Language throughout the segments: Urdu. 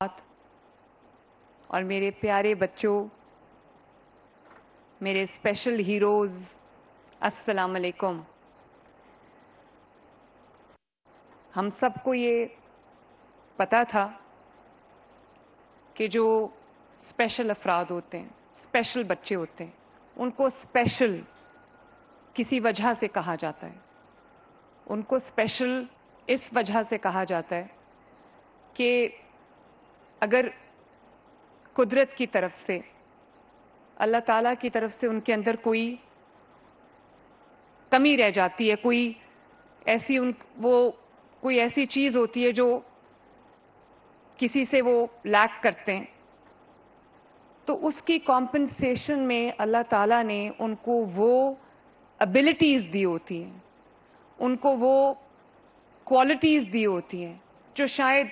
اور میرے پیارے بچوں، میرے اسپیشل ہیروز، السلام علیکم۔ ہم سب کو یہ پتا تھا کہ جو اسپیشل افراد ہوتے ہیں، اسپیشل بچے ہوتے ہیں، ان کو اسپیشل کسی وجہ سے کہا جاتا ہے۔ ان کو اسپیشل اس وجہ سے کہا جاتا ہے کہ اگر قدرت کی طرف سے، اللہ تعالیٰ کی طرف سے ان کے اندر کوئی کمی رہ جاتی ہے، کوئی ایسی چیز ہوتی ہے جو کسی سے وہ لیک کرتے ہیں، تو اس کی کمپنسیشن میں اللہ تعالیٰ نے ان کو وہ ایبلٹیز دی ہوتی ہیں، ان کو وہ کوالٹیز دی ہوتی ہیں جو شاید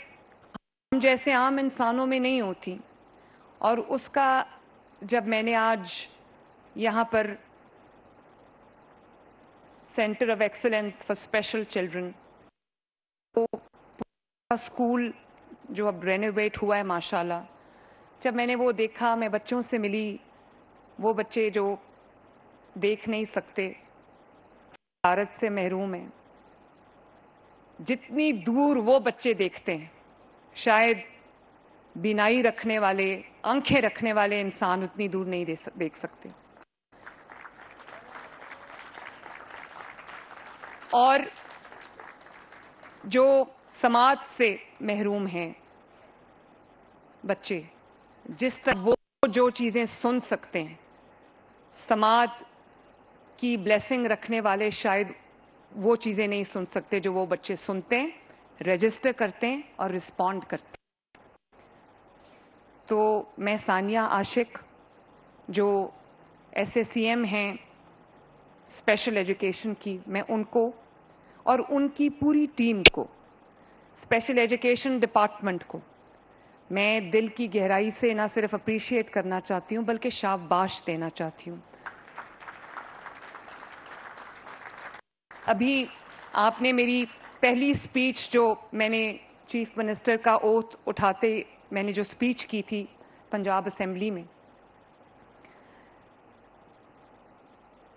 ہم جیسے عام انسانوں میں نہیں ہوتی۔ اور اس کا جب میں نے آج یہاں پر centre of excellence for special children, school جو اب رینوویٹ ہوا ہے ماشاءاللہ، جب میں نے وہ دیکھا، میں بچوں سے ملی، وہ بچے جو دیکھ نہیں سکتے، سعادت سے محروم ہیں، جتنی دور وہ بچے دیکھتے ہیں شاید بینائی رکھنے والے، آنکھیں رکھنے والے انسان اتنی دور نہیں دیکھ سکتے۔ اور جو سماعت سے محروم ہیں بچے، جس طرح وہ جو چیزیں سن سکتے ہیں، سماعت کی بلیسنگ رکھنے والے شاید وہ چیزیں نہیں سن سکتے جو وہ بچے سنتے ہیں، رجسٹر کرتے ہیں اور رسپونڈ کرتے ہیں۔ تو میں ثانیہ عاشق، جو SSEM ہیں اسپیشل ایجوکیشن کی، میں ان کو اور ان کی پوری ٹیم کو، اسپیشل ایجوکیشن ڈپارٹمنٹ کو میں دل کی گہرائی سے نہ صرف اپریشیٹ کرنا چاہتی ہوں بلکہ شاباش دینا چاہتی ہوں۔ ابھی آپ نے میری پہلی سپیچ جو میں نے چیف منسٹر کا اوتھ اٹھاتے میں نے جو سپیچ کی تھی پنجاب اسمبلی میں،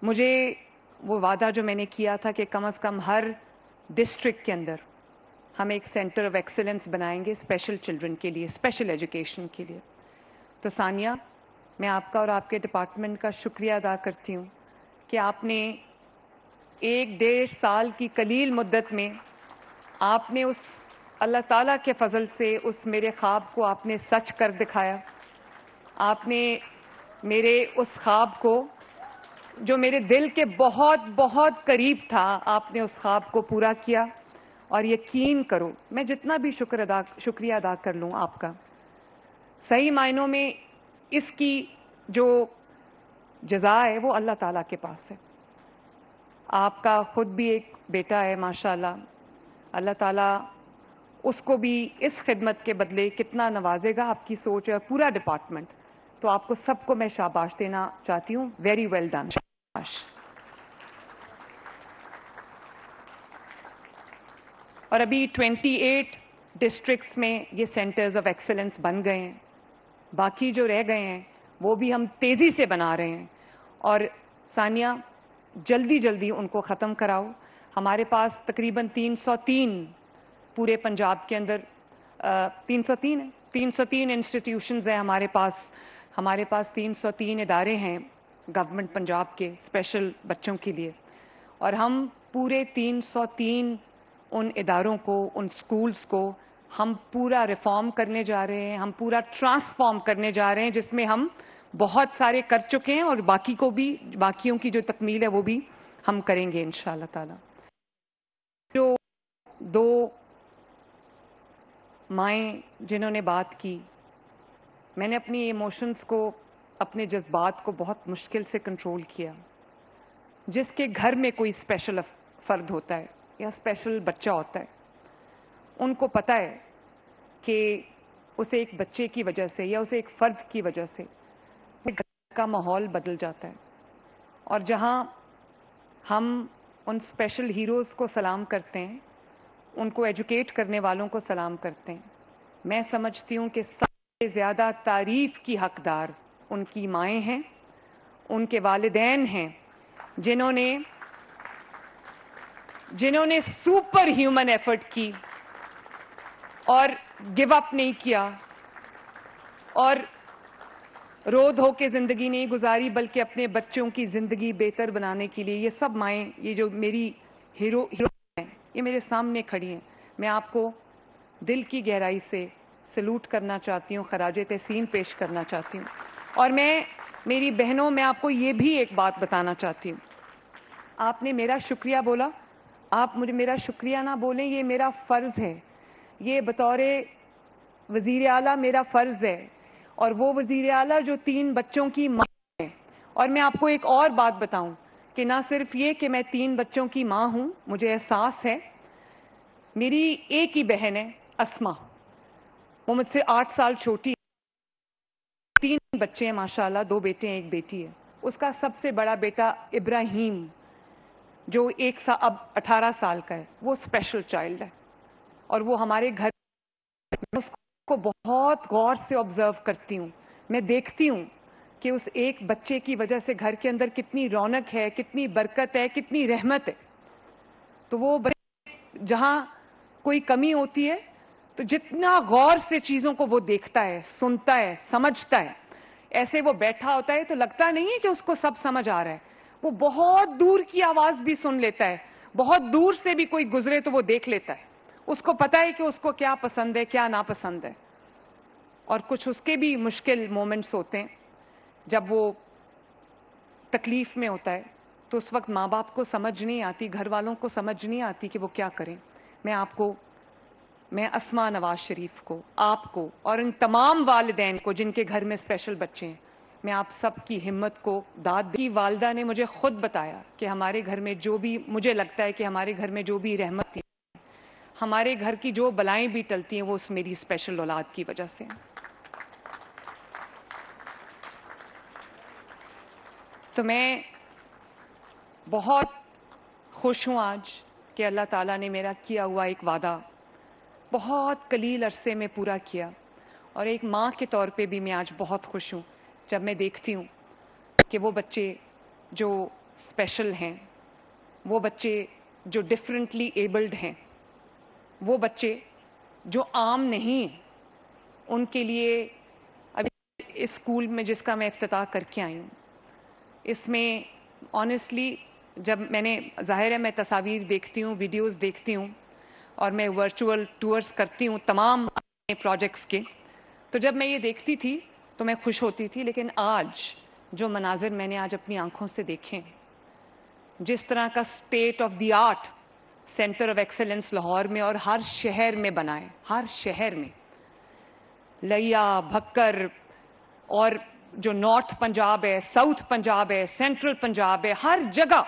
مجھے وہ وعدہ جو میں نے کیا تھا کہ کم از کم ہر ڈسٹرکٹ کے اندر ہم ایک سینٹر آف ایکسلنس بنائیں گے اسپیشل چلڈرن کے لیے، اسپیشل ایجوکیشن کے لیے۔ تو ثانیہ، میں آپ کا اور آپ کے ڈپارٹمنٹ کا شکریہ ادا کرتی ہوں کہ آپ نے 1.5 سال کی قلیل مدت میں آپ نے اس اللہ تعالیٰ کے فضل سے اس میرے خواب کو آپ نے سچ کر دکھایا۔ آپ نے میرے اس خواب کو جو میرے دل کے بہت بہت قریب تھا، آپ نے اس خواب کو پورا کیا۔ اور یقین کرو، میں جتنا بھی شکریہ ادا کر لوں آپ کا، صحیح معنوں میں اس کی جو جزا ہے وہ اللہ تعالیٰ کے پاس ہے۔ آپ کا خود بھی ایک بیٹا ہے ماشاءاللہ، اللہ تعالیٰ اس کو بھی اس خدمت کے بدلے کتنا نوازے گا، آپ کی سوچ ہے، پورا ڈپارٹمنٹ۔ تو آپ کو سب کو میں شاباش دینا چاہتی ہوں، ویری ویل ڈن، شاباش۔ اور ابھی 28 ڈسٹرکٹس میں یہ سینٹرز آف ایکسلنس بن گئے ہیں، باقی جو رہ گئے ہیں وہ بھی ہم تیزی سے بنا رہے ہیں۔ اور ثانیہ، جلدی جلدی ان کو ختم کراؤ۔ ہمارے پاس تقریباً 303 پورے پنجاب کے اندر 303 انسٹیٹیوشنز ہیں ہمارے پاس 303 ادارے ہیں گورنمنٹ پنجاب کے اسپیشل بچوں کے لیے، اور ہم پورے 303 ان اداروں کو، ان سکولز کو ہم پورا ریفارم کرنے جا رہے ہیں، ہم پورا ٹرانسفارم کرنے جا رہے ہیں، جس میں ہم بہت سارے کر چکے ہیں اور باقیوں کی جو تکمیل ہے وہ بھی ہم کریں گے انشاءاللہ تعالی۔ جو 2 مائیں جنہوں نے بات کی، میں نے اپنی ایموشنز کو، اپنے جذبات کو بہت مشکل سے کنٹرول کیا۔ جس کے گھر میں کوئی اسپیشل فرد ہوتا ہے یا اسپیشل بچہ ہوتا ہے، ان کو پتہ ہے کہ اسے ایک بچے کی وجہ سے یا اسے ایک فرد کی وجہ سے گھر کا ماحول بدل جاتا ہے۔ اور جہاں ہم ان اسپیشل ہیروز کو سلام کرتے ہیں، ان کو ایجوکیٹ کرنے والوں کو سلام کرتے ہیں، میں سمجھتی ہوں کہ سب سے زیادہ تعریف کی حقدار ان کی مائیں ہیں, ان کے والدین ہیں, جنہوں نے سپر ہیومن ایفرٹ کی اور گیو اپ نہیں کیا اور رو دھو کے زندگی نہیں گزاری, بلکہ اپنے بچوں کی زندگی بہتر بنانے کے لیے. یہ سب مائیں, یہ جو میری ہیرو ہیں, یہ میرے سامنے کھڑی ہیں. میں آپ کو دل کی گہرائی سے سلوٹ کرنا چاہتی ہوں, خراج تحسین پیش کرنا چاہتی ہوں. اور میری بہنوں, میں آپ کو یہ بھی ایک بات بتانا چاہتی ہوں. آپ نے میرا شکریہ بولا, آپ مجھے میرا شکریہ نہ بولیں, یہ میرا فرض ہے. یہ بطور وزیر اعلیٰ میرا فرض ہے, اور وہ وزیر اعلیٰ جو 3 بچوں کی ماں ہے. اور میں آپ کو ایک اور بات بتاؤں کہ نہ صرف یہ کہ میں 3 بچوں کی ماں ہوں, مجھے احساس ہے, میری ایک ہی بہن ہے اسما, وہ مجھ سے 8 سال چھوٹی, 3 بچے ہیں ماشاءاللہ, 2 بیٹے ہیں 1 بیٹی ہے. اس کا سب سے بڑا بیٹا ابراہیم جو اب 18 سال کا ہے, وہ اسپیشل چائلڈ ہے, اور وہ ہمارے گھر میں اس کو بہت غور سے آبزرو کرتی ہوں. میں دیکھتی ہوں کہ اس ایک بچے کی وجہ سے گھر کے اندر کتنی رونق ہے, کتنی برکت ہے, کتنی رحمت ہے. تو وہ جہاں کوئی کمی ہوتی ہے تو جتنا غور سے چیزوں کو وہ دیکھتا ہے, سنتا ہے, سمجھتا ہے, ایسے وہ بیٹھا ہوتا ہے تو لگتا نہیں ہے کہ اس کو سب سمجھ آ رہا ہے. وہ بہت دور کی آواز بھی سن لیتا ہے, بہت دور سے بھی کوئی گزرے تو وہ دیکھ لیتا ہے. اس کو پتا ہے کہ اس کو کیا پسند ہے, کیا ناپسند ہے. اور کچھ اس کے بھی مشکل مومنٹس ہوتے ہیں جب وہ تکلیف میں ہوتا ہے, تو اس وقت ماں باپ کو سمجھ نہیں آتی, گھر والوں کو سمجھ نہیں آتی کہ وہ کیا کریں. میں اسما نواز شریف کو, آپ کو, اور ان تمام والدین کو جن کے گھر میں اسپیشل بچے ہیں, میں آپ سب کی ہمت کو داد دی. والدہ نے مجھے خود بتایا کہ ہمارے گھر میں جو بھی, مجھے لگتا ہے کہ ہمارے گھر میں جو بھی رحمت تھی, ہمارے گھر کی جو بلائیں بھی ٹلتی ہیں, وہ اس میری اسپیشل اولاد کی وجہ سے. تو میں بہت خوش ہوں آج کہ اللہ تعالیٰ نے میرا کیا ہوا ایک وعدہ بہت قلیل عرصے میں پورا کیا. اور ایک ماں کے طور پہ بھی میں آج بہت خوش ہوں جب میں دیکھتی ہوں کہ وہ بچے جو اسپیشل ہیں, وہ بچے جو ڈفرینٹلی ایبلڈ ہیں, وہ بچے جو عام نہیں ہیں, ان کے لیے ابھی اس اسکول میں جس کا میں افتتاح کر کے آئی ہوں, اس میں آنیسٹلی جب میں نے, ظاہر ہے میں تصاویر دیکھتی ہوں, ویڈیوز دیکھتی ہوں, اور میں ورچوئل ٹورز کرتی ہوں تمام پروجیکٹس کے, تو جب میں یہ دیکھتی تھی تو میں خوش ہوتی تھی. لیکن آج جو مناظر میں نے آج اپنی آنکھوں سے دیکھے, جس طرح کا state of the art centre of excellence Lahore میں اور ہر شہر میں بنائے, ہر شہر میں, لیا, بھکر, اور جو نارتھ پنجاب ہے, ساؤتھ پنجاب ہے, سینٹرل پنجاب ہے, ہر جگہ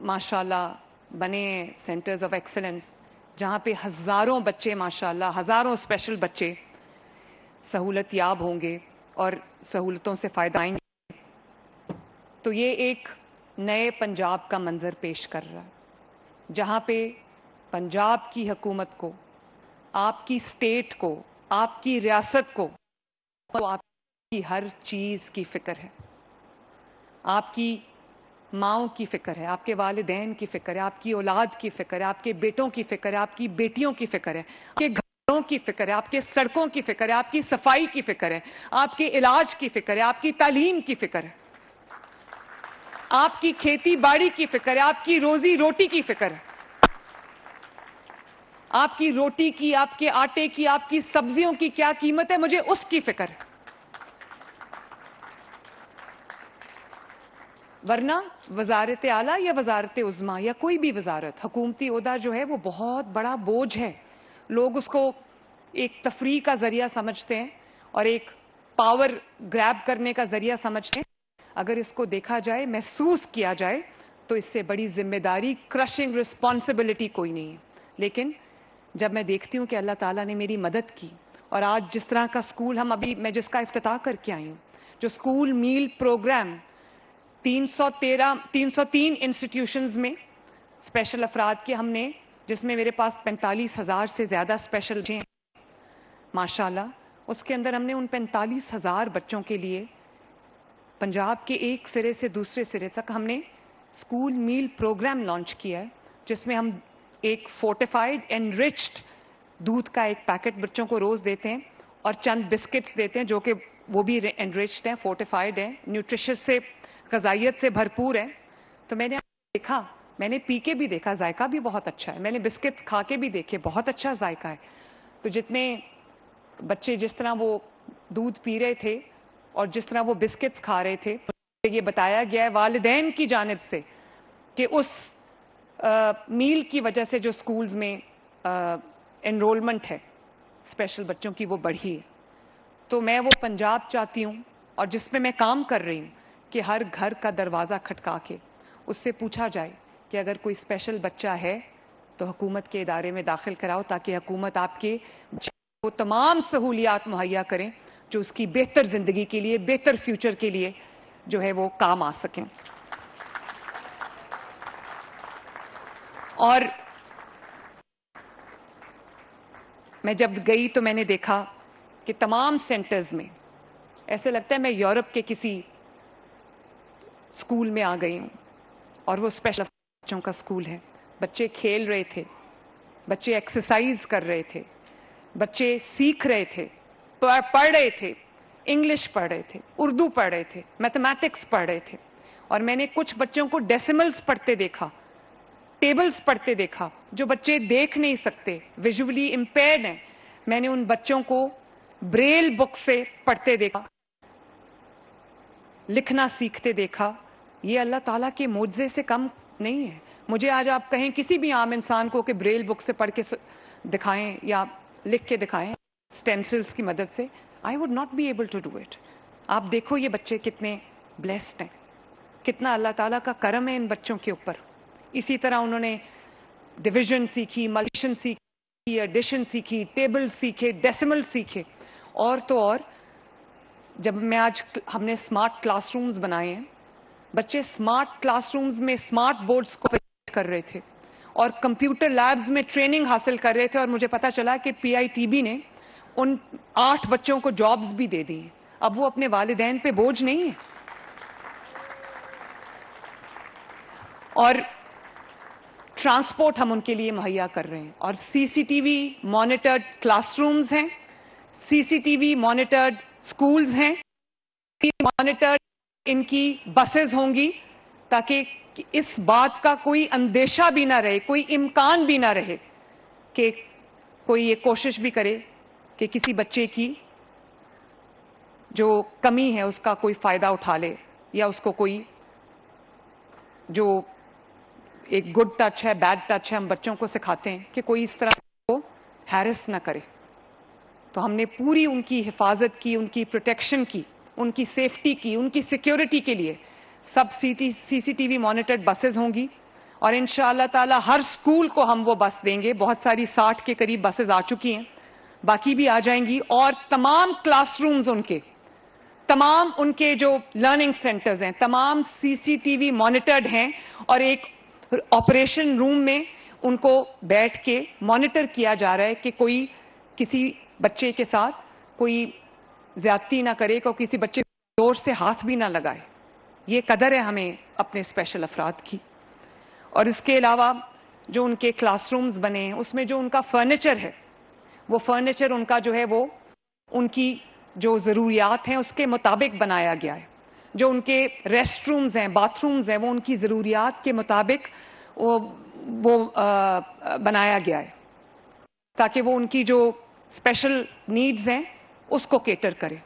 ماشاءاللہ بنے سینٹرز آف ایکسلنس, جہاں پہ ہزاروں بچے, ماشاءاللہ ہزاروں اسپیشل بچے سہولت یاب ہوں گے اور سہولتوں سے فائدہ آئیں گے. تو یہ ایک نئے پنجاب کا منظر پیش کر رہا ہے, جہاں پہ پنجاب کی حکومت کو, آپ کی اسٹیٹ کو, آپ کی ریاست کو, آپ کی ہر چیز کی فکر ہے. آپ کی ماؤں کی فکر ہے, آپ کے والدین کی فکر ہے, آپ کی اولاد کی فکر ہے, آپ کے بیٹوں کی فکر ہے, آپ کی بیٹیوں کی فکر ہے, آپ کے گھروں کی فکر ہے, آپ کے سڑکوں کی فکر ہے, آپ کی صفائی کی فکر ہے, آپ کے علاج کی فکر ہے, آپ کی تعلیم کی فکر ہے, آپ کی کھیتی باڑی کی فکر ہے, آپ کی روزی روٹی کی فکر ہے, آپ کی روٹی کی, آپ کے آٹے کی, آپ کی سبزیوں کی کیا قیمت ہے, مجھے اس کی فکر ہے. ورنہ وزارت اعلیٰ یا وزارت عظمیٰ یا کوئی بھی وزارت, حکومتی عہدہ جو ہے وہ بہت بڑا بوجھ ہے. لوگ اس کو ایک تفریح کا ذریعہ سمجھتے ہیں اور ایک پاور گریب کرنے کا ذریعہ سمجھتے ہیں. اگر اس کو دیکھا جائے, محسوس کیا جائے, تو اس سے بڑی ذمہ داری, کرشنگ رسپانسبلٹی کوئی نہیں ہے. لیکن جب میں دیکھتی ہوں کہ اللہ تعالیٰ نے میری مدد کی, اور آج جس طرح کا اسکول میں جس کا افتتاح کر کے آئی ہوں, جو اسکول میل پروگرام 303 انسٹیٹیوشنز میں اسپیشل افراد کے ہم نے جس میں میرے پاس 45,000 سے زیادہ اسپیشل بچے ہیں ماشاءاللہ. اس کے اندر ہم نے ان 45,000 بچوں کے لیے پنجاب کے ایک سرے سے دوسرے سرے تک ہم نے اسکول میل پروگرام لانچ کیا ہے، جس میں ہم ایک فورٹیفائڈ انریچڈ دودھ کا ایک پیکٹ بچوں کو روز دیتے ہیں اور چند بسکٹس دیتے ہیں جو کہ وہ بھی انریچڈ ہیں، فورٹیفائڈ ہیں، نیوٹریشس سے، غذائیت سے بھرپور ہے. تو میں نے دیکھا، میں نے پی کے بھی دیکھا، ذائقہ بھی بہت اچھا ہے. میں نے بسکٹس کھا کے بھی دیکھے، بہت اچھا ذائقہ ہے. تو جتنے بچے جس طرح وہ دودھ پی رہے تھے اور جس طرح وہ بسکٹس کھا رہے تھے، یہ بتایا گیا ہے والدین کی جانب سے کہ اس میل کی وجہ سے جو سکولز میں انرولمنٹ ہے اسپیشل بچوں کی وہ بڑھی ہے. تو میں وہ پنجاب چاہتی ہوں اور جس میں میں کام کر رہی ہوں کہ ہر گھر کا دروازہ کھٹکا کے اس سے پوچھا جائے کہ اگر کوئی اسپیشل بچہ ہے تو حکومت کے ادارے میں داخل کراؤ، تاکہ حکومت آپ کے وہ تمام سہولیات مہیا کریں جو اس کی بہتر زندگی کے لیے، بہتر فیوچر کے لیے جو ہے وہ کام آ سکیں. اور میں جب گئی تو میں نے دیکھا کہ تمام سینٹرز میں ایسے لگتا ہے میں یورپ کے کسی اسکول میں آ گئی ہوں، اور وہ اسپیشل بچوں کا اسکول ہے. بچے کھیل رہے تھے، بچے ایکسرسائز کر رہے تھے، بچے سیکھ رہے تھے، پڑھ رہے تھے، انگلش پڑھ رہے تھے، اردو پڑھ رہے تھے، میتھمیٹکس پڑھ رہے تھے. اور میں نے کچھ بچوں کو ڈیسیملز پڑھتے دیکھا، ٹیبلز پڑھتے دیکھا. جو بچے دیکھ نہیں سکتے، ویژولی امپیئرڈ ہیں، میں نے ان بچوں کو بریل بک سے پڑھتے دیکھا، لکھنا سیکھتے دیکھا. یہ اللہ تعالیٰ کے معجزے سے کم نہیں ہے. مجھے آج آپ کہیں کسی بھی عام انسان کو کہ بریل بک سے پڑھ کے دکھائیں یا لکھ کے دکھائیں اسٹینسلز کی مدد سے، I would not be able to do it. آپ دیکھو یہ بچے کتنے بلیسڈ ہیں، کتنا اللہ تعالیٰ کا کرم ہے ان بچوں کے اوپر. اسی طرح انہوں نے ڈویژن سیکھی، ملٹیپلیکیشن سیکھی، ایڈیشن سیکھی، ٹیبل سیکھے، ڈیسیمل سیکھے. اور تو اور جب میں آج ہم نے اسمارٹ کلاس رومز بنائے ہیں، بچے اسمارٹ کلاس رومز میں اسمارٹ بورڈز کو کر رہے تھے اور کمپیوٹر لیبز میں ٹریننگ حاصل کر رہے تھے. اور مجھے پتا چلا کہ PITB نے ان 8 بچوں کو جابز بھی دے دی ہیں. اب وہ اپنے والدین پہ بوجھ نہیں ہے. اور ٹرانسپورٹ ہم ان کے لیے مہیا کر رہے ہیں، اور CCTV مانیٹرڈ کلاس رومز ہیں، CCTV مانیٹرڈ سکولز ہیں، مانیٹرڈ ان کی بسز ہوں گی، تاکہ اس بات کا کوئی اندیشہ بھی نہ رہے، کوئی امکان بھی نہ رہے کہ کوئی یہ کوشش بھی کرے کہ کسی بچے کی جو کمی ہے اس کا کوئی فائدہ اٹھا لے، یا اس کو کوئی جو ایک گڈ ٹچ ہے، بیڈ ٹچ ہے، ہم بچوں کو سکھاتے ہیں کہ کوئی اس طرح کو ہیرس نہ کرے. تو ہم نے پوری ان کی حفاظت کی، ان کی پروٹیکشن کی، ان کی سیفٹی کی، ان کی سیکیورٹی کے لیے سب CCTV مانیٹرڈ بسز ہوں گی. اور انشاءاللہ تعالی ہر سکول کو ہم وہ بس دیں گے. بہت ساری 60 کے قریب بسز آ چکی ہیں، باقی بھی آ جائیں گی. اور تمام کلاس رومز تمام ان کے جو لرننگ سینٹرز ہیں تمام CCTV مانیٹرڈ ہیں، اور ایک آپریشن روم میں ان کو بیٹھ کے مانیٹر کیا جا رہا ہے کہ کوئی کسی بچے کے ساتھ کوئی زیادتی نہ کرے، کو کسی بچے زور سے ہاتھ بھی نہ لگائے. یہ قدر ہے ہمیں اپنے اسپیشل افراد کی. اور اس کے علاوہ جو ان کے کلاس رومز بنے ہیں اس میں جو ان کا فرنیچر ہے، وہ فرنیچر ان کا جو ہے وہ ان کی جو ضروریات ہیں اس کے مطابق بنایا گیا ہے. جو ان کے ریسٹ رومز ہیں، باتھ رومز ہیں، وہ ان کی ضروریات کے مطابق وہ بنایا گیا ہے، تاکہ وہ ان کی جو اسپیشل نیڈز ہیں اس کو کیٹر کرے.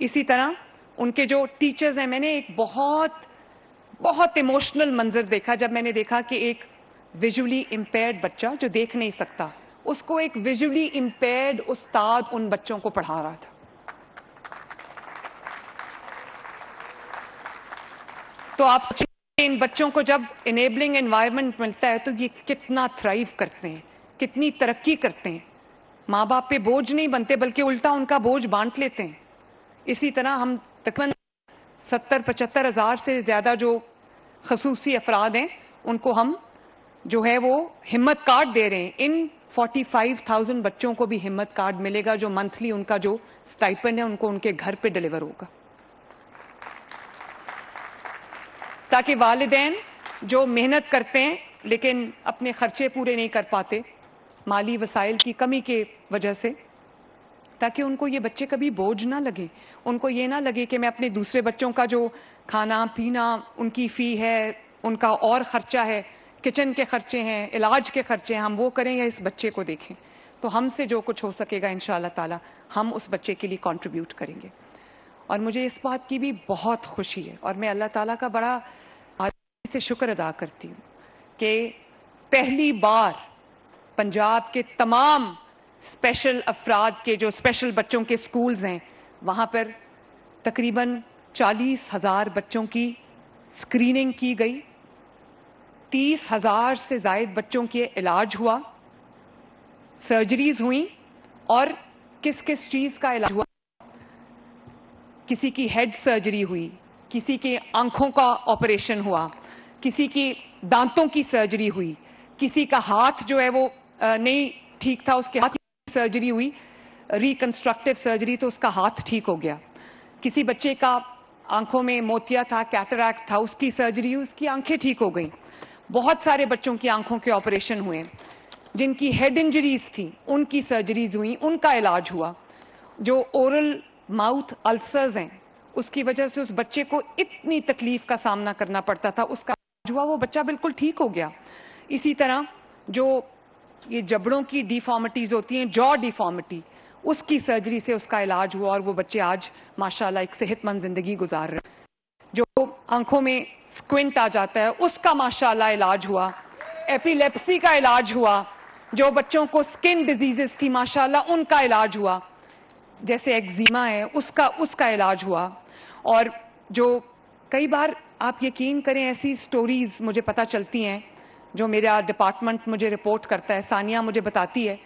اسی طرح ان کے جو ٹیچرز ہیں، میں نے ایک بہت ایموشنل منظر دیکھا جب میں نے دیکھا کہ ایک ویژولی امپیئرڈ بچہ جو دیکھ نہیں سکتا، اس کو ایک ویژولی امپیئرڈ استاد ان بچوں کو پڑھا رہا تھا. تو آپ ان بچوں کو جب انیبلنگ انوائرمنٹ ملتا ہے تو یہ کتنا تھرائیو کرتے ہیں، کتنی ترقی کرتے ہیں. ماں باپ پہ بوجھ نہیں بنتے بلکہ الٹا ان کا بوجھ بانٹ لیتے ہیں. اسی طرح ہم تقریباً 70-75 ہزار سے زیادہ جو خصوصی افراد ہیں ان کو ہم جو ہے وہ ہمت کارڈ دے رہے ہیں. ان 45,000 بچوں کو بھی ہمت کارڈ ملے گا جو منتھلی ان کا جو سٹائپنڈ ہے ان کو ان کے گھر پہ ڈیلیور ہوگا, تاکہ والدین جو محنت کرتے ہیں لیکن اپنے خرچے پورے نہیں کر پاتے مالی وسائل کی کمی کے وجہ سے, تاکہ ان کو یہ بچے کبھی بوجھ نہ لگے. ان کو یہ نہ لگے کہ میں اپنے دوسرے بچوں کا جو کھانا پینا ان کی فی ہے, ان کا اور خرچہ ہے, کچن کے خرچے ہیں, علاج کے خرچے ہیں, ہم وہ کریں یا اس بچے کو دیکھیں. تو ہم سے جو کچھ ہو سکے گا انشاءاللہ تعالی ہم اس بچے کے لیے کنٹریبیوٹ کریں گے. اور مجھے اس بات کی بھی بہت خوشی ہے اور میں اللہ تعالیٰ کا بڑا سے شکر ادا کرتی ہوں کہ پہلی بار پنجاب کے تمام اسپیشل افراد کے جو اسپیشل بچوں کے سکولز ہیں وہاں پر تقریباً 40,000 بچوں کی اسکریننگ کی گئی, 30,000 سے زائد بچوں کے علاج ہوا, سرجریز ہوئیں. اور کس کس چیز کا علاج ہوا؟ کسی کی ہیڈ سرجری ہوئی, کسی کے آنکھوں کا آپریشن ہوا, کسی کی دانتوں کی سرجری ہوئی, کسی کا ہاتھ جو ہے وہ نہیں ٹھیک تھا اس کے ہاتھ کی سرجری ہوئی, ریکنسٹرکٹیو سرجری, تو اس کا ہاتھ ٹھیک ہو گیا. کسی بچے کا آنکھوں میں موتیا تھا, کیٹریکٹ تھا, اس کی سرجری ہوئی, اس کی آنکھیں ٹھیک ہو گئیں. بہت سارے بچوں کی آنکھوں کے آپریشن ہوئے. جن کی ہیڈ انجریز تھیں ان کی سرجریز ہوئیں, ان کا علاج ہوا. جو اورل ماؤتھ السرز ہیں اس کی وجہ سے اس بچے کو اتنی تکلیف کا سامنا کرنا پڑتا تھا, اس کا علاج ہوا, وہ بچہ بالکل ٹھیک ہو گیا. اسی طرح جو یہ جبڑوں کی ڈیفارمٹیز ہوتی ہیں, جو ڈیفارمٹی, اس کی سرجری سے اس کا علاج ہوا اور وہ بچے آج ماشاءاللہ ایک صحت مند زندگی گزار رہے ہیں. جو آنکھوں میں سکوینٹ آ جاتا ہے اس کا ماشاءاللہ علاج ہوا. ایپیلیپسی کا علاج ہوا. جو بچوں کو سکن ڈیزیزز تھی ماشاءاللہ ان کا علاج ہوا, جیسے ایگزیما ہے اس کا علاج ہوا. اور جو کئی بار آپ یقین کریں ایسی سٹوریز مجھے پتہ چلتی ہیں جو میرا ڈپارٹمنٹ مجھے رپورٹ کرتا ہے, ثانیہ مجھے بتاتی ہے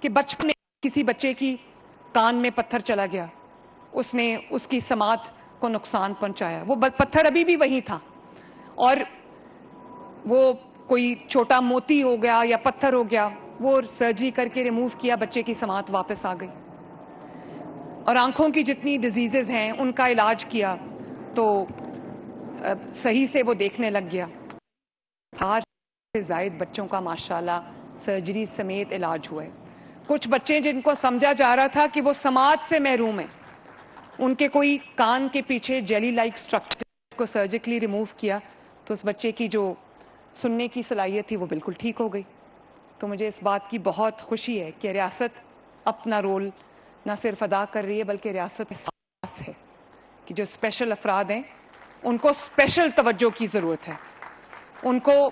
کہ بچپن میں کسی بچے کی کان میں پتھر چلا گیا, اس نے اس کی سماعت کو نقصان پہنچایا, وہ پتھر ابھی بھی وہیں تھا اور وہ کوئی چھوٹا موتی ہو گیا یا پتھر ہو گیا, وہ سرجری کر کے ریموو کیا, بچے کی سماعت واپس آ گئی. اور آنکھوں کی جتنی ڈیزیزز ہیں ان کا علاج کیا تو صحیح سے وہ دیکھنے لگ گیا. 8 سے زائد بچوں کا ماشاءاللہ سرجری سمیت علاج ہوا ہے. کچھ بچے جن کو سمجھا جا رہا تھا کہ وہ سماعت سے محروم ہیں, ان کے کوئی کان کے پیچھے جیلی لائک سٹرکچر کو سرجیکلی ریموو کیا تو اس بچے کی جو سننے کی صلاحیت تھی وہ بالکل ٹھیک ہو گئی. تو مجھے اس بات کی بہت خوشی ہے کہ ریاست اپنا رول نہ صرف ادا کر رہی ہے بلکہ ریاست احساس ہے کہ جو اسپیشل افراد ہیں ان کو اسپیشل توجہ کی ضرورت ہے, ان کو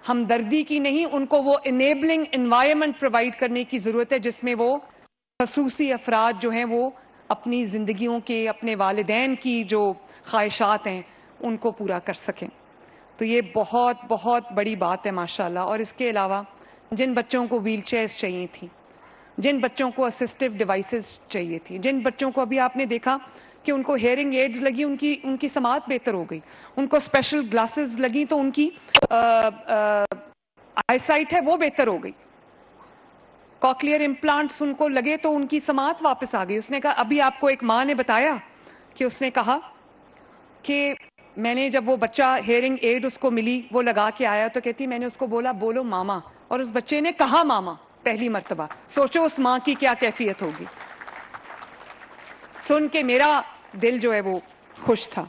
ہمدردی کی نہیں, ان کو وہ انیبلنگ انوائرمنٹ پرووائڈ کرنے کی ضرورت ہے جس میں وہ خصوصی افراد جو ہیں وہ اپنی زندگیوں کے, اپنے والدین کی جو خواہشات ہیں ان کو پورا کر سکیں. تو یہ بہت بہت بڑی بات ہے ماشاءاللہ. اور اس کے علاوہ جن بچوں کو ویل چیئرز چاہیے تھیں, جن بچوں کو اسسٹیو ڈیوائسز چاہیے تھی, جن بچوں کو ابھی آپ نے دیکھا کہ ان کو ہیئرنگ ایڈز لگی, ان کی سماعت بہتر ہو گئی, ان کو اسپیشل گلاسز لگی تو ان کی آئی سائٹ ہے وہ بہتر ہو گئی, کوکلیئر امپلانٹس ان کو لگے تو ان کی سماعت واپس آ گئی. اس نے کہا, ابھی آپ کو ایک ماں نے بتایا کہ اس نے کہا کہ میں نے جب وہ بچہ ہیئرنگ ایڈ اس کو ملی وہ لگا کے آیا تو کہتی میں نے اس کو بولا بولو ماما, اور اس بچے نے کہا ماما پہلی مرتبہ. سوچو اس ماں کی کیا کیفیت ہوگی. سن کے میرا دل جو ہے وہ خوش تھا.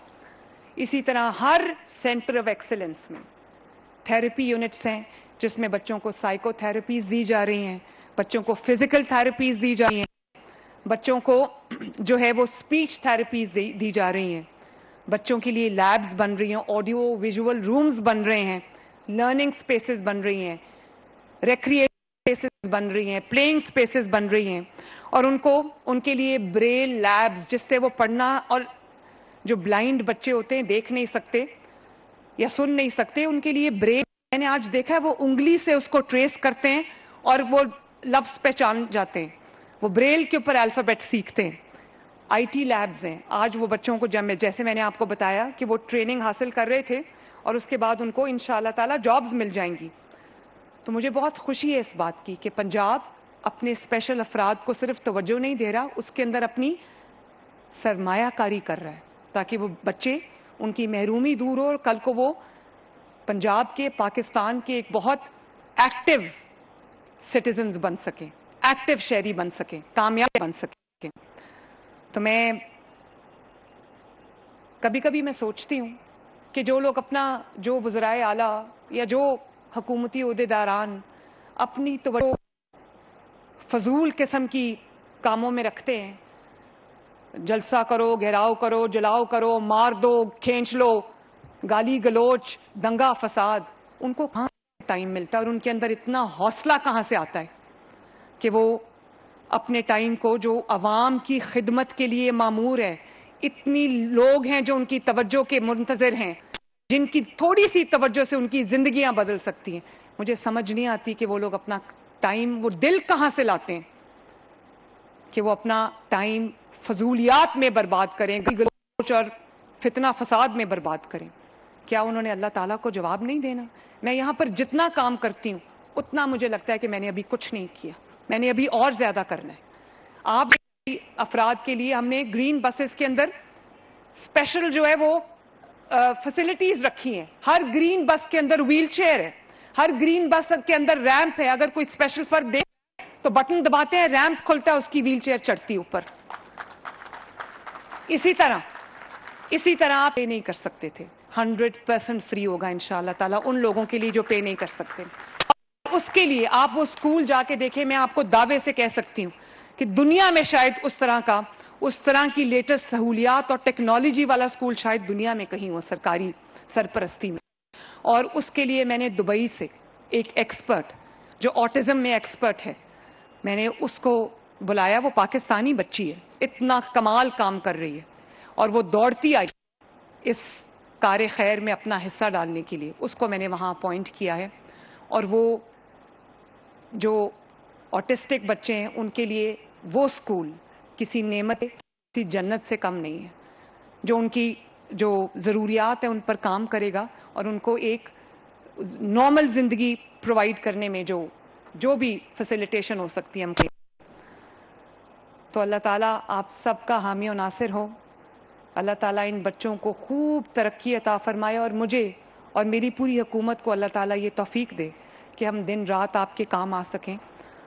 اسی طرح ہر سینٹر آف ایکسلنس میں تھیراپی یونٹس ہیں جس میں بچوں کو سائیکو تھیراپیز دی جا رہی ہیں, بچوں کو فزیکل تھیراپیز دی جا رہی ہیں, بچوں کو جو ہے وہ اسپیچ تھیراپیز دی جا رہی ہیں, بچوں کے لیے لیبز بن رہی ہیں, آڈیو ویژول رومز بن رہے ہیں, لرننگ سپیسز بن رہی ہیں, ریکرییشن سپیسز بن رہی ہیں, پلینگ سپیسز بن رہی ہیں, اور ان کے لیے بریل لیبز جس سے وہ پڑھنا, اور جو بلائنڈ بچے ہوتے ہیں دیکھ نہیں سکتے یا سن نہیں سکتے ان کے لیے بریل, میں نے آج دیکھا ہے وہ انگلی سے اس کو ٹریس کرتے ہیں اور وہ لفظ پہچان جاتے ہیں, وہ بریل کے اوپر الفابیٹ سیکھتے ہیں. آئی ٹی لیبز ہیں آج وہ بچوں کو, جیسے میں نے آپ کو بتایا کہ وہ ٹریننگ حاصل کر رہے تھے اور اس کے بعد ان کو انشاءاللہ تعالی جابز مل جائیں گی. تو مجھے بہت خوشی ہے اس بات کی کہ پنجاب اپنے اسپیشل افراد کو صرف توجہ نہیں دے رہا، اس کے اندر اپنی سرمایہ کاری کر رہا ہے تاکہ وہ بچے ان کی محرومی دور ہو اور کل کو وہ پنجاب کے، پاکستان کے ایک بہت ایکٹیو سٹیزنز بن سکیں، ایکٹیو شہری بن سکیں، کامیاب بن سکیں. تو میں کبھی کبھی میں سوچتی ہوں کہ جو لوگ اپنا، جو وزرائے اعلیٰ یا جو حکومتی عہدیداران اپنی توجہ فضول قسم کی کاموں میں رکھتے ہیں، جلسہ کرو، گھیراؤ کرو، جلاؤ کرو، مار دو، کھینچ لو، گالی گلوچ، دنگا فساد، ان کو کہاں سے ٹائم ملتا ہے اور ان کے اندر اتنا حوصلہ کہاں سے آتا ہے کہ وہ اپنے ٹائم کو، جو عوام کی خدمت کے لیے معمور ہے، اتنی لوگ ہیں جو ان کی توجہ کے منتظر ہیں، جن کی تھوڑی سی توجہ سے ان کی زندگیاں بدل سکتی ہیں. مجھے سمجھ نہیں آتی کہ وہ لوگ اپنا ٹائم، وہ دل کہاں سے لاتے ہیں کہ وہ اپنا ٹائم فضولیات میں برباد کریں، گلوچ اور فتنہ فساد میں برباد کریں. کیا انہوں نے اللہ تعالیٰ کو جواب نہیں دینا؟ میں یہاں پر جتنا کام کرتی ہوں اتنا مجھے لگتا ہے کہ میں نے ابھی کچھ نہیں کیا، میں نے ابھی اور زیادہ کرنا ہے. آپ افراد کے لیے ہم نے گرین بسز کے اندر اسپیشل جو ہے وہ فیسلٹیز رکھی ہیں. ہر گرین بس کے اندر ویل چیئر ہے، ہر گرین بس کے اندر ریمپ ہے. اگر کوئی اسپیشل فرد دے تو بٹن دباتے ہیں، ریمپ کھلتا ہے، اس کی ویل چیئر چڑھتی اوپر. اسی طرح آپ پے نہیں کر سکتے تھے، 100% فری ہوگا انشاءاللہ تعالیٰ ان لوگوں کے لیے جو پے نہیں کر سکتے. اس کے لیے آپ وہ اسکول جا کے دیکھیں. میں آپ کو دعوے سے کہہ سکتی ہوں کہ دنیا میں شاید اس طرح کی لیٹسٹ سہولیات اور ٹیکنالوجی والا اسکول شاید دنیا میں کہیں ہو سرکاری سرپرستی میں. اور اس کے لیے میں نے دبئی سے ایک ایکسپرٹ جو آٹزم میں ایکسپرٹ ہے، میں نے اس کو بلایا. وہ پاکستانی بچی ہے، اتنا کمال کام کر رہی ہے اور وہ دوڑتی آئی اس کار خیر میں اپنا حصہ ڈالنے کے لیے. اس کو میں نے وہاں اپوائنٹ کیا ہے. اور وہ جو آٹسٹک بچے ہیں ان کے لیے وہ اسکول کسی نعمت، کسی جنت سے کم نہیں ہے، جو ان کی جو ضروریات ہیں ان پر کام کرے گا اور ان کو ایک نارمل زندگی پرووائڈ کرنے میں جو بھی فیسیلیٹیشن ہو سکتی ہے ہم کو. تو اللہ تعالیٰ آپ سب کا حامی و ناصر ہو. اللہ تعالیٰ ان بچوں کو خوب ترقی عطا فرمائے اور مجھے اور میری پوری حکومت کو اللہ تعالیٰ یہ توفیق دے کہ ہم دن رات آپ کے کام آ سکیں،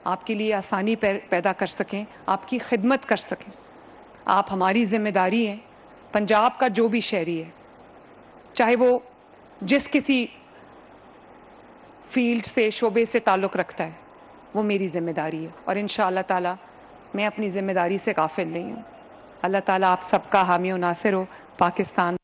آپ کے لیے آسانی پیدا کر سکیں، آپ کی خدمت کر سکیں. آپ ہماری ذمہ داری ہیں. پنجاب کا جو بھی شہری ہے، چاہے وہ جس کسی فیلڈ سے، شعبے سے تعلق رکھتا ہے، وہ میری ذمہ داری ہے اور انشاءاللہ تعالیٰ میں اپنی ذمہ داری سے غافل نہیں ہوں. اللہ تعالیٰ آپ سب کا حامی و ناصر ہو. پاکستان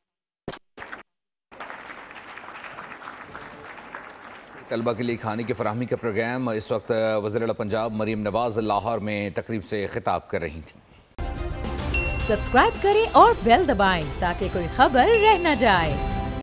طلبہ کے لیے کھانے کی فراہمی کا پروگرام. اس وقت وزیر اعلیٰ پنجاب مریم نواز لاہور میں تقریب سے خطاب کر رہی تھیں. سبسکرائب کریں اور بیل دبائیں تاکہ کوئی خبر رہ نہ جائے.